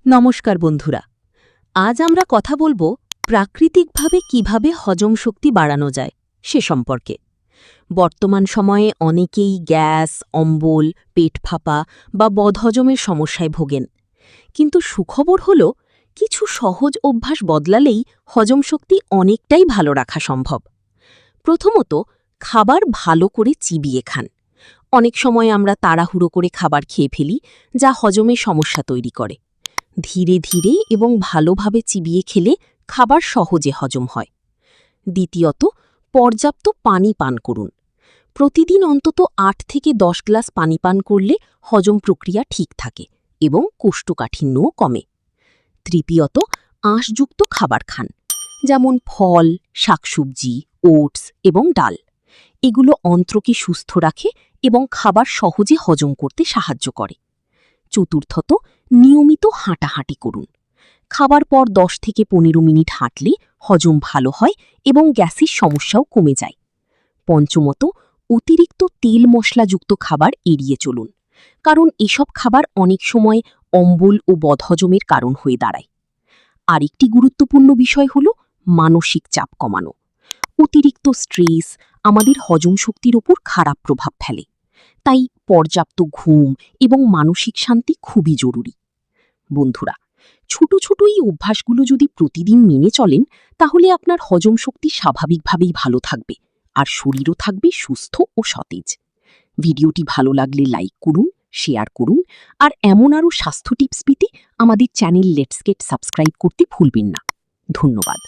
নমস্কার বন্ধুরা, আজ আমরা কথা বলবো প্রাকৃতিকভাবে কিভাবে হজম শক্তি বাড়ানো যায় সে সম্পর্কে। বর্তমান সময়ে অনেকেই গ্যাস, অম্বল, পেট ফাঁপা বা বদহজমের সমস্যায় ভোগেন। কিন্তু সুখবর হল, কিছু সহজ অভ্যাস বদলালেই হজম শক্তি অনেকটাই ভালো রাখা সম্ভব। প্রথমত, খাবার ভালো করে চিবিয়ে খান। অনেক সময় আমরা তাড়াহুড়ো করে খাবার খেয়ে ফেলি, যা হজমে সমস্যা তৈরি করে। ধীরে ধীরে এবং ভালোভাবে চিবিয়ে খেলে খাবার সহজে হজম হয়। দ্বিতীয়ত, পর্যাপ্ত পানি পান করুন। প্রতিদিন অন্তত ৮ থেকে ১০ গ্লাস পানি পান করলে হজম প্রক্রিয়া ঠিক থাকে এবং কোষ্ঠকাঠিন্যও কমে। তৃতীয়ত, আঁশযুক্ত খাবার খান, যেমন ফল, শাকসবজি, ওটস এবং ডাল। এগুলো অন্ত্রকে সুস্থ রাখে এবং খাবার সহজে হজম করতে সাহায্য করে। চতুর্থত, নিয়মিত হাঁটাহাঁটি করুন। খাবার পর ১০ থেকে ১৫ মিনিট হাঁটলে হজম ভালো হয় এবং গ্যাসের সমস্যাও কমে যায়। পঞ্চমত, অতিরিক্ত তেল মশলাযুক্ত খাবার এড়িয়ে চলুন, কারণ এসব খাবার অনেক সময় অম্বল ও বদহজমের কারণ হয়ে দাঁড়ায়। আরেকটি গুরুত্বপূর্ণ বিষয় হল মানসিক চাপ কমানো। অতিরিক্ত স্ট্রেস আমাদের হজম শক্তির ওপর খারাপ প্রভাব ফেলে, তাই পর্যাপ্ত ঘুম এবং মানসিক শান্তি খুবই জরুরি। বন্ধুরা, ছোট ছোট এই অভ্যাসগুলো যদি প্রতিদিন মেনে চলেন, তাহলে আপনার হজম শক্তি স্বাভাবিকভাবেই ভালো থাকবে আর শরীরও থাকবে সুস্থ ও সতেজ। ভিডিওটি ভালো লাগলে লাইক করুন, শেয়ার করুন, আর এমন আরও স্বাস্থ্য টিপস পেতে আমাদের চ্যানেল লেটস গেট সাবস্ক্রাইব করতে ভুলবেন না। ধন্যবাদ।